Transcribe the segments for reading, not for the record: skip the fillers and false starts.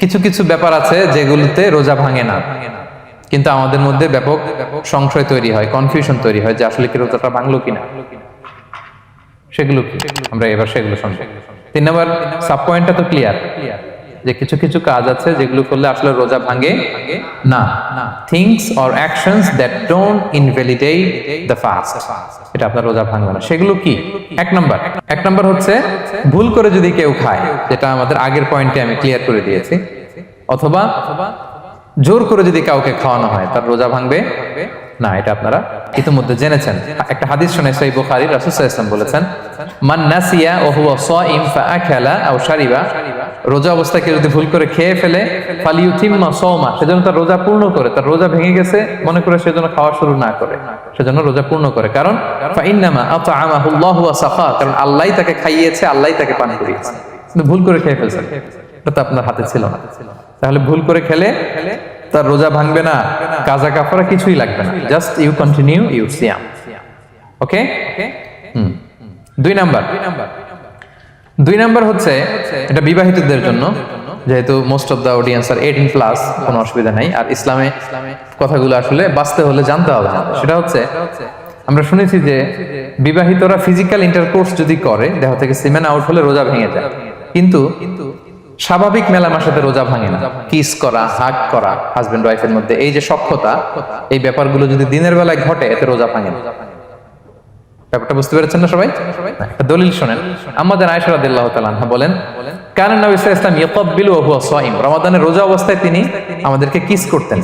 কিছু কিছু ব্যাপার আছে যেগুলোতে রোজা ভাঙে না, কিন্তু আমাদের মধ্যে ব্যাপক সংশয় তৈরি হয়, কনফিউশন তৈরি হয় যে আসলে কি রোজাটা ভাঙলো কিনা। সেগুলো কি আমরা এবার সেগুলো শুনবো। 3 নম্বর সাব পয়েন্টটা তো ক্লিয়ার যে কিছু কিছু কাজ আছে যেগুলো করলে আসলে রোজা ভাঙে না। Things or actions that don't invalidate the fast, এটা আপনার রোজা ভাঙবে না। সেগুলো কি? এক নম্বর হচ্ছে ভুল করে যদি কেউ খায়, যেটা আমাদের আগের পয়েন্টে আমি ক্লিয়ার করে দিয়েছি, অথবা জোর করে যদি কাউকে খাওয়ানো হয় তার রোজা ভাঙবে না, এটা আপনারা ইতিমধ্যে জেনেছেন। একটা হাদিস শুনে সহিহ বুখারী, রাসূল সাল্লাল্লাহু আলাইহি ওয়াসাল্লাম বলেছেন, মান নাসিয়া ওয়া হুয়া সাইম ফাআকালা আও শারিবা, রোজা অবস্থায় কেউ যদি ভুল করে খেয়ে ফেলে, ফালিউতিম্মা সাওমা, সেজন্য তার রোজা পূর্ণ করে, তার রোজা ভেঙে গেছে মনে করে সেজন্য খাওয়া শুরু না করে, সেজন্য রোজা পূর্ণ করে। কারণ ফাইন্নামা আতআমাহুল্লাহু ওয়া সাকা, কারণ আল্লাহই তাকে খাইয়েছে, আল্লাহই তাকে পান করিয়েছে। কিন্তু ভুল করে খেয়ে ফেলছেন, এটা তো আপনার হাতে ছিল না। তাহলে ভুল করে খেলে তার রোজা ভাঙবে না, কাজা কাফারা কিছুই লাগবে না, জাস্ট ইউ কন্টিনিউ ইউর সিয়াম। ওকে। 2 নাম্বার হচ্ছে এটা বিবাহিতদের জন্য, যেহেতু most of the audience are 18+, কোনো অসুবিধা নাই। আর ইসলামে কথাগুলো আসলে বাঁচতে হলে জানতে হবে। সেটা হচ্ছে আমরা শুনেছি যে বিবাহিতরা ফিজিক্যাল ইন্টারকোর্স যদি করে, দেহ থেকে সিমেন আউট হলে রোজা ভেঙে যায়, কিন্তু স্বাভাবিক মেলামেশাতে রোজা ভাঙে না। কিস করা, হাগ করা হাজবেন্ড ওয়াইফের মধ্যে, এই যে সখ্যতা, এই ব্যাপারগুলো যদি দিনের বেলায় ঘটে এতে রোজা ভাঙে না। ব্যাপারটা বুঝতে পেরেছেন না সবাই? একটা দলিল শোনেন। আমাদের আয়েশা রাদিয়াল্লাহু তাআলা আনহা বলেন, কানা নবী সাল্লাল্লাহু আলাইহি ওয়াসাল্লাম ইয়াকাব্বিলু ওয়া হুয়া সাইম, রমাদানের রোজা অবস্থায় তিনি আমাদেরকে কিস করতেন,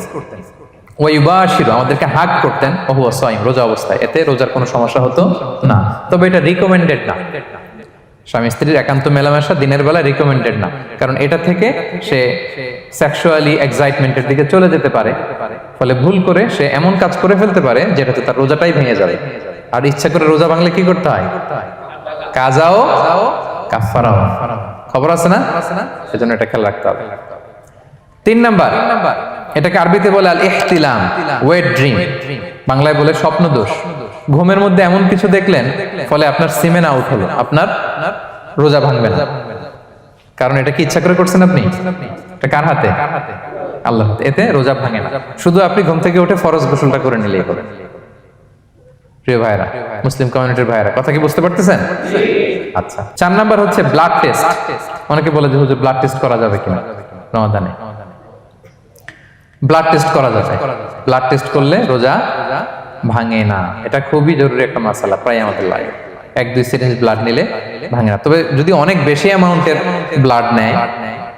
ওয়া ইউবাশিরু, আমাদেরকে হাগ করতেন, ওয়া হুয়া সাইম, রোজা অবস্থায়। এতে রোজার কোনো সমস্যা হতো না, তবে এটা রিকমেন্ডেড না। স্বামী স্ত্রীর একান্ত মেলামেশা দিনের বেলা রিকমেন্ডেড না, কারণ এটা থেকে সে সেক্সুয়ালি এক্সাইটমেন্টের দিকে চলে যেতে পারে, ফলে ভুল করে সে এমন কাজ করে ফেলতে পারে যেটাতে তার রোজাটাই ভেঙে যাবে। আর ইচ্ছা করে রোজা ভাঙলে কি করতে হয়? কাজাও কাফারাও, খবর আছে না? সেজন্য এটা খেয়াল রাখতে হবে। 3 নাম্বার, এটাকে আরবিতে বলে আল ইহতিলাম, ওয়েট ড্রিম, বাংলায় বলে স্বপ্ন দোষ। ঘুমের মধ্যে এমন কিছু দেখলেন ফলে আপনার সিমেন আউট হলো, আপনার রোজা ভাঙবে না, কারণ এটা কি ইচ্ছা করে করছেন আপনি? এটা কার হাতে? আল্লাহর হাতে। এতে রোজা ভাঙে না, শুধু আপনি ঘুম থেকে উঠে ফরজ গোসলটা করে নিলেই হবে। প্রিয় ভাইরা, মুসলিম কমিউনিটির ভাইরা, কথা কি বুঝতে পারতেছেন? আচ্ছা। 4 নাম্বার হচ্ছে ব্লাড টেস্ট। অনেকে বলে যে হুজুর ব্লাড টেস্ট করা যাবে কিনা রমাদানে? ব্লাড টেস্ট করা যাবে। ব্লাড টেস্ট করলে রোজা ভাঙে না, এটা খুবই জরুরি একটা মাসালা, প্রায় আমাদের লাগে। 1-2 সিরিঞ্জ ব্লাড নিলে ভাঙে না। তবে যদি অনেক বেশি অ্যামাউন্টের ব্লাড নেয়,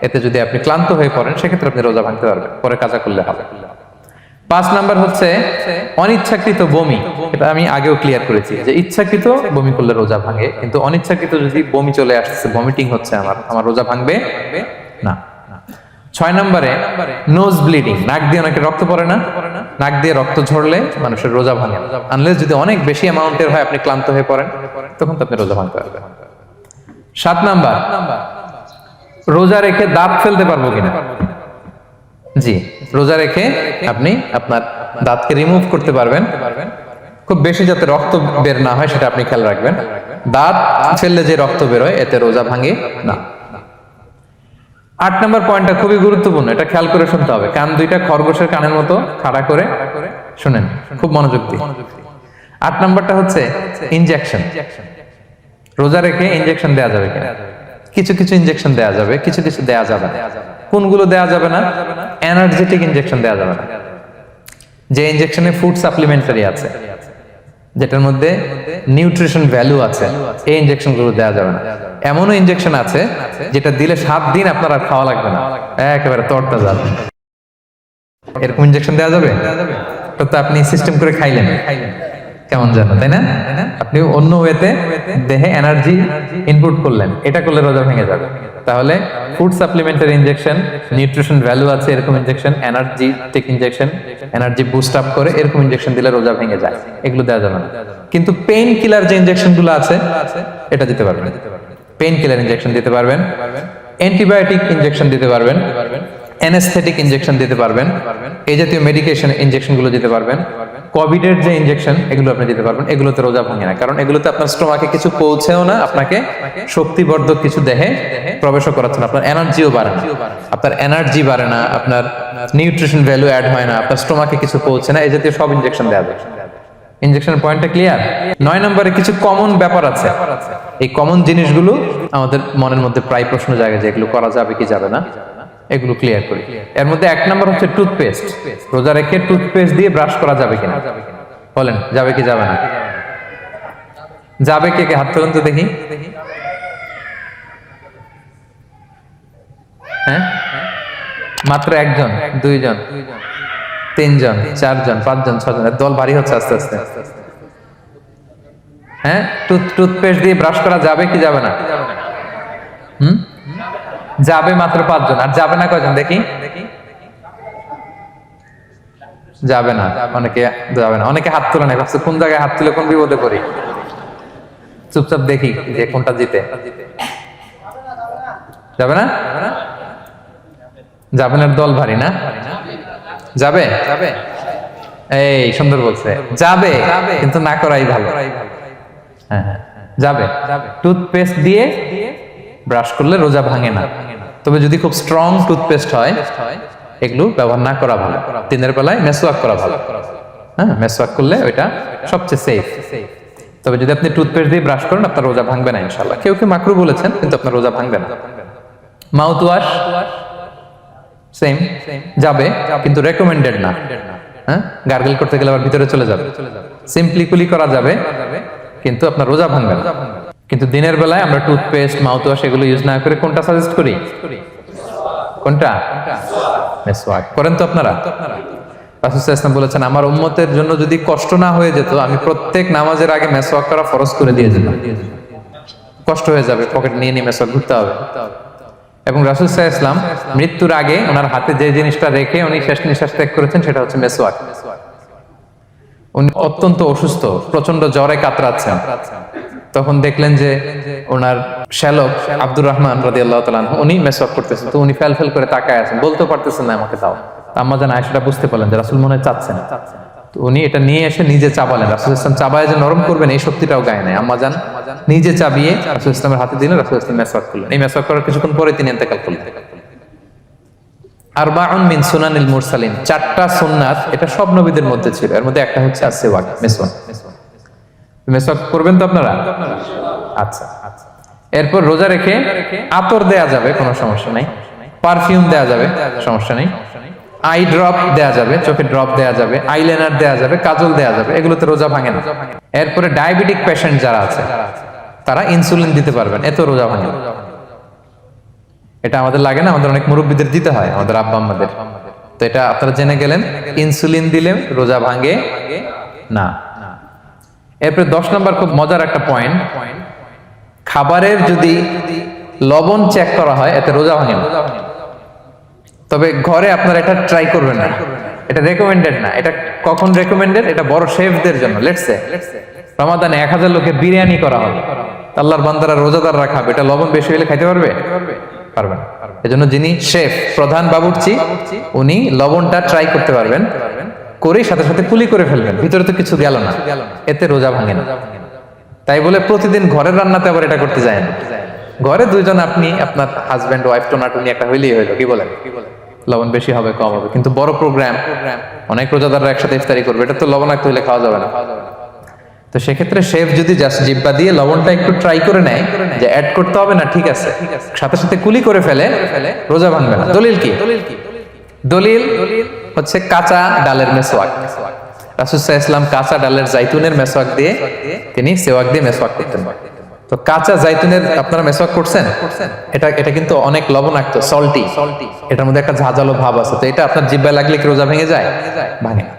এতে যদি আপনি ক্লান্ত হয়ে পড়েন, সেক্ষেত্রে আপনি রোজা ভাঙতে পারবেন, পরে কাজা করলে হবে। 5 নাম্বার হচ্ছে অনিচ্ছাকৃত বমি। এটা আমি আগেও ক্লিয়ার করেছি যে ইচ্ছাকৃত বমি করলে রোজা ভাঙে, কিন্তু অনিচ্ছাকৃত যদি বমি চলে আসছে, ভমিটিং হচ্ছে, আমার রোজা ভাঙবে না। 6 নম্বরে নোজ ব্লিডিং, নাক দিয়ে অনেকে রক্ত পড়ে না, নাক দিয়ে রক্ত ঝরলে মানুষের রোজা ভাঙে, আনলেস যদি অনেক বেশি অ্যামাউন্টের হয়, আপনি ক্লান্ত হয়ে পড়েন, তখন তো আপনি রোজা ভাঙতে পারবেন। 7 নাম্বার, রোজা রেখে দাঁত ফেলতে পারবো কিনা? জি, রোজা রেখে আপনি আপনার দাঁতকে রিমুভ করতে পারবেন, খুব বেশি যাতে রক্ত বের না হয় সেটা আপনি খেয়াল রাখবেন। দাঁত ফেললে যে রক্ত বের হয় এতে রোজা ভাঙে না। 8 নম্বর পয়েন্টটা খুবই গুরুত্বপূর্ণ, এটা খেয়াল করে শুনতে হবে। কান দুইটা খরগোশের কানের মতো খাড়া করে শুনেন, খুব মনোযোগ দিয়ে। 8 নম্বরটা হচ্ছে ইনজেকশন। রোজা রেখে ইনজেকশন দেয়া যাবে কিনা? কিছু কিছু ইনজেকশন দেয়া যাবে, কিছু কিছু দেয়া যাবে না। কোনগুলো দেয়া যাবে না? এনার্জেটিক ইনজেকশন দেয়া যাবে না। যে ইনজেকশনে ফুড সাপ্লিমেন্টারি আছে, যেটার মধ্যে নিউট্রিশন ভ্যালু আছে, এই ইনজেকশন গুলো দেওয়া যাবে না। এমনও ইনজেকশন আছে যেটা দিলে 7 দিন আপনার আর খাওয়া লাগবে না, একেবারে তরটা যাবে, এরকম ইনজেকশন দেওয়া যাবে? তো আপনি সিস্টেম করে খাইলেন কেমন জানো, তাই না? আপনি অন্য ওয়েতে দেহে এনার্জি ইনপুট করলেন, এটা করলে রোজা ভেঙে যাবে। তাহলে food supplementary injection, nutrition value আছে এরকম injection, energetic injection, energy boost up করে এরকম ইনজেকশন দিলে রোজা ভেঙে যায়, এগুলো দেওয়া যাবে না। কিন্তু পেইন কিলার যে ইনজেকশন গুলো আছে এটা দিতে পারবেন, পেইন কিলার ইনজেকশন দিতে পারবেন, অ্যান্টিবায়োটিক ইনজেকশন দিতে পারবেন, অ্যানেস্থেটিক ইনজেকশন দিতে পারবেন, এই জাতীয় মেডিকেশন ইনজেকশন গুলো দিতে পারবেন। কোভিডের যে ইনজেকশন এগুলো আপনি দিতে পারবেন, এগুলোতে রোজা ভাঙে না, কারণ এগুলোতে আপনার স্টোমাকে কিছু পৌঁছেও না, আপনাকে শক্তিবর্ধক কিছু দেহে প্রবেশও করাচ্ছে না, আপনার এনার্জিও বাড়ে না, আপনার এনার্জি বাড়ে না, আপনার নিউট্রিশন ভ্যালু অ্যাড হয় না, আপনার স্টোমাকে কিছু পৌঁছে না, এই জাতীয় সব ইনজেকশন দেওয়া যায়। ইনজেকশনের পয়েন্টটা ক্লিয়ার? 9 নম্বরে কিছু কমন ব্যাপার আছে, এই কমন জিনিসগুলো আমাদের মনের মধ্যে প্রায় প্রশ্ন জাগে যে এগুলো করা যাবে কি যাবে না, এগুলো ক্লিয়ার করি। এর মধ্যে 1 নম্বর হচ্ছে টুথপেস্ট। রোজা রেখে টুথপেস্ট দিয়ে ব্রাশ করা যাবে কিনা, বলেন যাবে কি যাবে না? যাবে, কে কে হাত তুলুন তো দেখি। হ্যাঁ, মাত্র 1 জন, 2 জন, 3 জন, 4 জন, 5 জন, 6 জন, দল ভারী হচ্ছে আস্তে আস্তে। হ্যাঁ, টুথপেস্ট দিয়ে ব্রাশ করা যাবে কি যাবে না? যাবে মাত্র 5 জন। আর যাবে না কয়জন দেখি? যাবে না, অনেকে যাবে না, অনেকে হাত তুলে নেই, ভাবছে কোন জায়গায় হাত তুলে কোন বিপদে পড়ি। চুপচাপ দেখি যে কোনটা জিতে। যাবে না? যাবে না, দল ভারী না? যাবে? এই সুন্দর বলছে, যাবে কিন্তু না করাই ভালো। হ্যাঁ হ্যাঁ, যাবে। টুথপেস্ট দিয়ে ব্রাশ করলে রোজা ভাঙে না, তবে যদি খুব স্ট্রং টুথপেস্ট হয় এগুলো ব্যবহার না করা ভালো। দিনের বেলায় মেসওয়াক করা ভালো। হ্যাঁ, মেসওয়াক করলে ওইটা সবচেয়ে সেফ। তবে যদি আপনি টুথপেস্ট দিয়ে ব্রাশ করেন আপনার রোজা ভাঙবে না ইনশাআল্লাহ। কেউ কেউ মাকরু বলেছেন, কিন্তু আপনার রোজা ভাঙবে না। মাউথ ওয়াশ সেম, যাবে কিন্তু রেকমেন্ডেড না। হ্যাঁ, গার্গল করতে গেলে আবার ভিতরে চলে যাবে। সিম্পলি কুলি করা যাবে কিন্তু আপনার রোজা ভাঙবে না। কিন্তু দিনের বেলায় আমরা টুথপেস্ট, মাউথ ওয়াশ এগুলো ইউজ না করে কোনটা সাজেস্ট করি? কোনটা? মেসওয়াক করেন তো আপনারা? রাসূল সাল্লাল্লাহু আলাইহি ওয়াসাল্লাম বলেছেন, আমার উম্মতের জন্য যদি কষ্ট না হয়ে যেত আমি প্রত্যেক নামাজের আগে মেসওয়াক করা ফরজ করে দিয়ে যেতাম। কষ্ট হয়ে যাবে, পকেট নিয়ে নিয়ে মেসওয়াক ঘুরতে হবে। এবং রাসূল সাল্লাল্লাহু আলাইহি ওয়াসাল্লাম মৃত্যুর আগে ওনার হাতে যে জিনিসটা রেখে উনি শেষ নিঃশ্বাস ত্যাগ করেছেন সেটা হচ্ছে মেসওয়াক। উনি অত্যন্ত অসুস্থ, প্রচন্ড জ্বরে কাতরাচ্ছেন। তখন দেখলেন যে ওনার শ্যালক আব্দুর রহমান রাদিয়াল্লাহু তাআলা আনহু উনি মেসওয়াক করতেছেন, তো উনি ফেল করে তাকায় আছেন, বলতে পারতেছেন না আমাকে দাও। আম্মা জান আয়েশা বুঝতে পারলেন যে রাসূল মনে হয় চাচ্ছেন, তো উনি এটা নিয়ে এসে নিজে চাবালেন। রাসূল ইসলাম চাবায় যে নরম করবেন এই শক্তিটাও গায়ে নাই। আম্মা জান নিজে চাবিয়ে রাসূল ইসলামের হাতে দিলেন, রাসূল ইসলাম মেসওয়াক করলেন। এই মেসওয়াক করার কিছুক্ষণ পরে তিনি ইন্তেকাল করলেন। আরবাউন মিন সুনানিল মুরসালিন, 4টা সুন্নাত, এটা সব নবীদের মধ্যে ছিল। এর মধ্যে একটা হচ্ছে আসওয়াক, মেসওয়াক। মেসওয়াক করবেন তো আপনারা? আচ্ছা। এরপর রোজা রেখে আতর দেয়া যাবে, কোনো সমস্যা নাই। পারফিউম দেয়া যাবে, সমস্যা নেই। আই ড্রপ দেয়া যাবে, চোখে ড্রপ দেয়া যাবে, আইলাইনার দেয়া যাবে, কাজল দেয়া যাবে, এগুলোতে রোজা ভাঙে না। এরপরে ডায়াবেটিক পেশেন্ট যারা আছে তারা ইনসুলিন দিতে পারবেন, এত রোজা ভাঙে না। এটা আমাদের লাগে না, আমাদের অনেক মুরব্বীদের দিতে হয়, আমাদের আব্বা আম্মাদের। তো এটা আপনারা জেনে গেলেন, ইনসুলিন দিলে রোজা ভাঙে না। এরপরে 10 নম্বর খুব মজার একটা পয়েন্ট, খাবারের যদি লবণ চেক করা হয় এতে রোজা ভাঙে না। তবে ঘরে আপনারা এটা ট্রাই করবেন না, এটা রেকমেন্ডেড না। এটা কখন রেকমেন্ডেড? এটা বড় শেফদের জন্য। লেটস সে রমাদানে 1000 লোকের বিরিয়ানি করা হবে, আল্লাহর বান্দারা রোজাদাররা খাবে, এটা লবণ বেশি হলে খাইতে পারবে? পারবে না। এজন্য যিনি শেফ, প্রধান বাবুর্চি, উনি লবণটা ট্রাই করতে পারবেন, করে সাথে সাথে কুলি করে ফেলবেন, ভিতরে তো কিছু গেল না, এতে রোজা ভাঙে না। তাই বলে প্রতিদিন ঘরের রান্নাতে আবার এটা করতে যায় না। ঘরে 2 জন, আপনি আপনার হাজবেন্ড ওয়াইফ টোনাটুনি একটা হইলেই হইলো, কি বলেন? লবণ বেশি হবে কম হবে, কিন্তু বড় প্রোগ্রাম, অনেক রোজাদাররা একসাথে ইফতারি করবে, এটা তো লবণাক্ত হইলে খাওয়া যাবে না। তো সেক্ষেত্রে শেফ যদি জাস্ট জিব্বা দিয়ে লবণটা একটু ট্রাই করে নেয় যে অ্যাড করতে হবে না, ঠিক আছে, সাথে সাথে কুলি করে ফেলে, রোজা ভাঙবে না। দলিল কি? দলিল হচ্ছে কাঁচা ডালের মেসওয়াক। রাসূল সাল্লাল্লাহু আলাইহি ওয়াসাল্লাম কাঁচা ডালের জাইতুনের মেসওয়াক দিয়ে তিনি সেওয়াক দিয়ে মেসওয়াক করতেন। তো কাঁচা জাইতুনের আপনারা মেসওয়াক করছেন, এটা কিন্তু অনেক লবণাক্ত, সল্টি, এটার মধ্যে একটা ঝাঁঝালো ভাব আছে। তো এটা আপনার জিহ্বায় লাগলে কি রোজা ভেঙে যায়? ভাঙে না।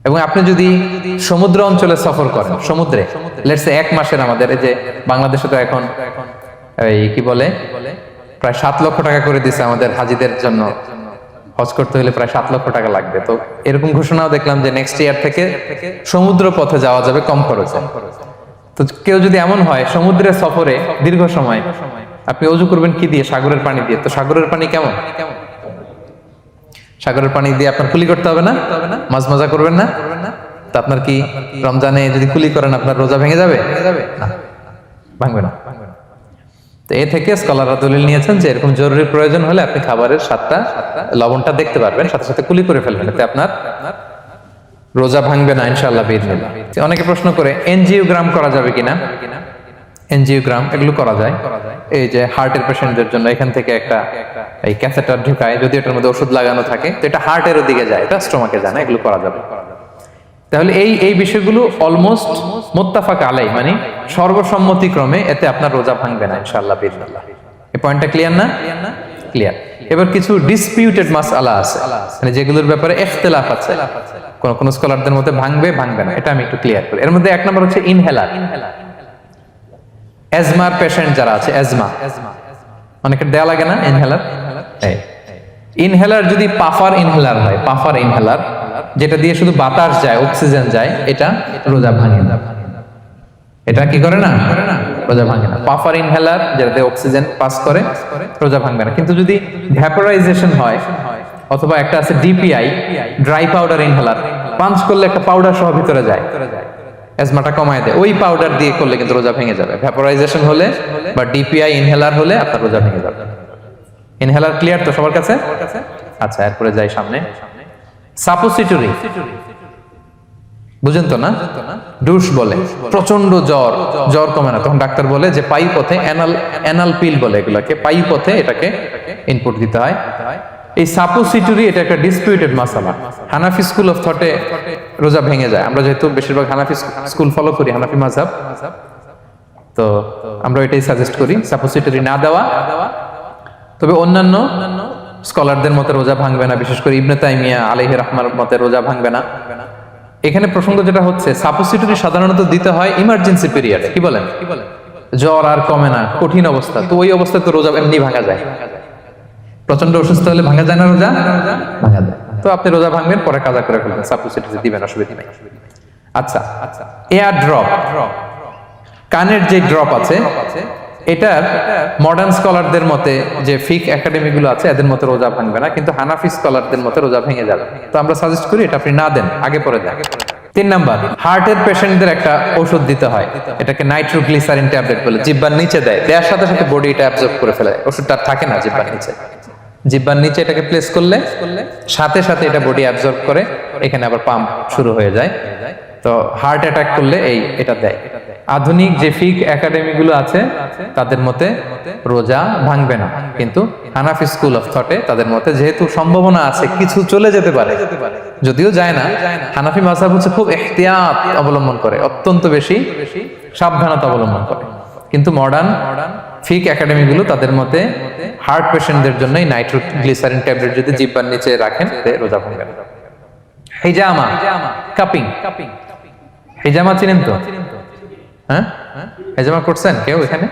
এবং আপনি যদি সমুদ্র অঞ্চলে সফর করেন, সমুদ্রে লেটস সে 1 মাসের, আমাদের এই যে বাংলাদেশে তো এখন এই কি বলে প্রায় 7 লক্ষ টাকা করে দিছে আমাদের হাজিদের জন্য, হজ করতে হলে প্রায় 7 লক্ষ টাকা লাগবে। তো এরকম ঘোষণাও দেখলাম যে নেক্সট ইয়ার থেকে সমুদ্র পথে যাওয়া যাবে কম খরচে। তো কেউ যদি এমন হয় সমুদ্রের সফরে দীর্ঘ সময়, আপনি ওযু করবেন কি দিয়ে? সাগরের পানি দিয়ে। তো সাগরের পানি কেমন? সাগরের পানি দিয়ে আপনার কুলি করতে হবে না, মাছ মজা করবেন না, তো আপনার কি রমজানে যদি কুলি করেন আপনার রোজা ভেঙে যাবে? না, ভাঙবে না। তো এ থেকে স্কলাররা দলিল নিয়েছেন যে এরকম জরুরি প্রয়োজন হলে আপনি খাবারের স্বাদটা, লবণটা দেখতে পারবেন, সাথে সাথে কুলি করে ফেলবেন, এতে আপনার রোজা ভাঙবে না ইনশাআল্লাহ বিইজনিল্লাহ। অনেকে প্রশ্ন করে এনজিওগ্রাম করা যাবে কিনা। এনজিওগ্রাম এগুলো করা যায়, এই যে হার্টের পেশেন্টদের জন্য এখান থেকে একটা এই ক্যাথেটার ঢুকায়, যদি এটার মধ্যে ওষুধ লাগানো থাকে তো এটা হার্টের দিকে যায়, এটা স্টোমাকে যায় না, এগুলো করা যাবে। তাহলে এই বিষয়গুলো অলমোস্ট মুত্তাফাক আলাই, মানে সর্বসম্মতিক্রমে এতে আপনার রোজা ভাঙবে না ইনশাআল্লাহ বিইজনিল্লাহ। এই পয়েন্টটা ক্লিয়ার না? ক্লিয়ার। এবার কিছু ডিসপিউটেড মাসআলা আছে, মানে যেগুলোর ব্যাপারে ইখতিলাফ আছে, কোন কোন স্কলারদের মতে ভাঙবে ভাঙবে না, এটা আমি একটু ক্লিয়ার করি। এর মধ্যে এক নম্বর হচ্ছে ইনহেলার। অ্যাজমার পেশেন্ট যারা আছে, অ্যাজমা অনেকের দেয়া লাগে না ইনহেলার। ইনহেলার যদি পাফার ইনহেলার হয়, পাফার ইনহেলার যেটা দিয়ে শুধু বাতাস যায়, অক্সিজেন যায়, এটা রোজা ভাঙে না। এটা কি করে না? রোজা ভাঙে না। পাফার ইনহেলার যেটাতে অক্সিজেন পাস করে, রোজা ভাঙবে না। কিন্তু যদি ভ্যাপোরাইজেশন হয়, অথবা একটা আছে DPI, dry powder inhaler, punch করলে একটা পাউডার সহ ভিতরে যায়, অ্যাজমাটা কমায় দেয়, ওই পাউডার দিয়ে করলে কিন্তু রোজা ভেঙে যাবে। ভ্যাপোরাইজেশন হলে বা ডিপিআই ইনহেলার হলে আপনার রোজা ভেঙে যাবে। ইনহেলার ক্লিয়ার তো সবার কাছে? আচ্ছা, এরপরে যাই সামনে। সাপোসিটরি বুঝেন তো না? ডুশ বলে, প্রচন্ড জ্বর কমে না, তখন ডাক্তার বলে যে পাই পথে অ্যানাল পিল বলে এগুলাকে, পাই পথে এটাকে ইনপুট দিতে হয়। এই সাপোসিটরি এটা একটা ডিসপিউটেড মাসালা। হানাফি স্কুল অফ থটে রোজা ভেঙে যায়। আমরা যেহেতু বেশিরভাগ হানাফি স্কুল ফলো করি, হানাফি মাযহাব, তো আমরা এটাই সাজেস্ট করি সাপোসিটরি না দেওয়া। তবে অন্যান্য স্কলারদের মতে রোজা ভাঙবে না, বিশেষ করে ইবনে তাইমিয়া আলাইহি রাহমার মতে রোজা ভাঙবে না। এখানে প্রসঙ্গ যেটা হচ্ছে, সাপোসিটরি সাধারণত দিতে হয় ইমার্জেন্সি পিরিয়ডে। কি বলেন? জ্বর আর কমে না, কঠিন অবস্থা, তো ওই অবস্থায় তো রোজা এমনি ভাঙা যায়। প্রচন্ড অসুস্থ হলে ভাঙা যায় না রোজা? ভাঙা যায়। তো আপনি রোজা ভাঙবেন, পরে কাজা করে ফেলবেন, সাপোসিটরি দিবেন, অসুবিধা নাই। আচ্ছা, এয়ার ড্রপ, কানের যে ড্রপ আছে, এটার মডার্ন স্কলারদের মতে, যে ফিক একাডেমি গুলো আছে, এদের মতে রোজা ভাঙবে না, কিন্তু হানাফি স্কলারদের মতে রোজা ভেঙে যাবে। তো আমরা সাজেস্ট করি এটা আপনি না দেন, আগে পরে দেন। 3 নাম্বার, হার্টের পেশেন্টদের একটা ওষুধ দিতে হয়, এটাকে নাইট্রোগ্লিসারিন ট্যাবলেট বলে, জিহ্বার নিচে দেয়, দেওয়ার সাথে সাথে বডি এটা অ্যাবজর্ব করে ফেলে, ওষুধটা থাকে না জিহ্বার নিচে। জিহ্বার নিচে এটাকে প্লেস করলে সাথে সাথে এটা বডি অ্যাবজর্ব করে, এখানে আবার পাম্প শুরু হয়ে যায়। তো হার্ট অ্যাটাক করলে এটা দেয়। আধুনিক যে ফিক একাডেমি গুলো আছে তাদের মতে রোজা ভাঙবে না, কিন্তু হানাফি স্কুল অফ থটে তাদের মতে যেহেতু সম্ভাবনা আছে কিছু চলে যেতে পারে, যদিও যায় না, হানাফি মাযহাব হচ্ছে খুব ইহতিয়াত অবলম্বন করে, অত্যন্ত বেশি সাবধানতা অবলম্বন করে। কিন্তু মডার্ন ফিক একাডেমি গুলো তাদের মতে হার্ট পেশেন্টদের জন্য নাইট্রোগ্লিসারিন ট্যাবলেট যদি জিহ্বার নিচে রাখেন রোজা ভাঙবে না। হিজামা, কাপিং, হিজামা চিনেন তো? হ্যাঁ, হিজামা করছেন কেউ এখানে?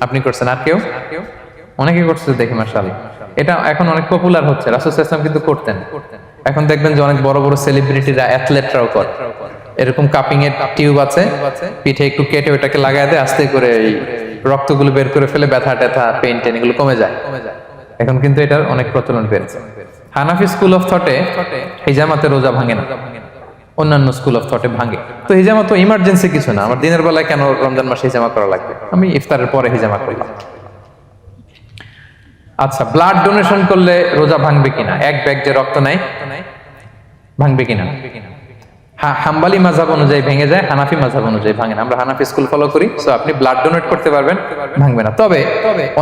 আপনি করছেন, আর কেউ? অনেকে করছে দেখি, মাশাআল্লাহ। এটা এখন অনেক পপুলার হচ্ছে, রাসূল সাল্লাল্লাহু আলাইহি ওয়াসাল্লাম কিন্তু করতেন। এখন দেখবেন যে অনেক বড় বড় সেলিব্রিটিরা, অ্যাথলেটরাও করে। এরকম কাপিং এর টিউব আছে, পিঠে একটু কেটে ওটাকে লাগায় দেয়, আস্তে করে এই রক্তগুলো বের করে ফেলে, ব্যথা ট্যাথা, পেইন টেন এগুলো কমে যায়। এখন কিন্তু এটার অনেক প্রচলন বেড়েছে। হানাফি স্কুল অফ থটে হিজামাতে রোজা ভাঙে না, অন্যান্য স্কুল অফ থটে ভাঙে। তো হিজামা তো ইমার্জেন্সি কিছু না, আমার দিনের বেলায় কেন রমজান মাসে হিজামা করা লাগবে, আমি ইফতারের পরে হিজামা করলাম। আচ্ছা, ব্লাড ডোনেশন করলে রোজা ভাঙবে কিনা? এক ব্যাগ যে রক্ত নেয়, ভাঙবে কিনা? হাম্বলি মাযহাব অনুযায়ী ভেঙে যায়, হানাফি মাযহাব অনুযায়ী ভাঙে না। আমরা হানাফি স্কুল ফলো করি, সো আপনি ব্লাড ডোনেট করতে পারবেন, ভাঙবে না। তবে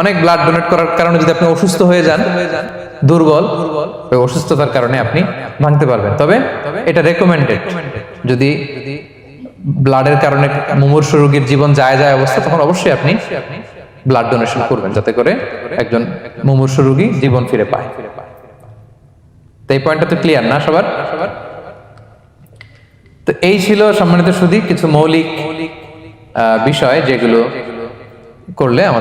অনেক ব্লাড ডোনেট করার কারণে যদি আপনি অসুস্থ হয়ে যান, দুর্বল, ওই অসুস্থতার কারণে আপনি ভাঙতে পারবেন। তবে এটা রেকমেন্ডেড, যদি ব্লাডের কারণে মুমূর্ষু রোগীর জীবন যায় অবস্থা, তখন অবশ্যই আপনি ব্লাড ডোনেশন করবেন, যাতে করে একজন মুমূর্ষু রোগী জীবন ফিরে পায়। তো এই পয়েন্টটা তো ক্লিয়ার না সবার? তো এই ছিল সম্মানিত সুধী কিছু মৌলিক বিষয়, যেগুলো করলে আমাদের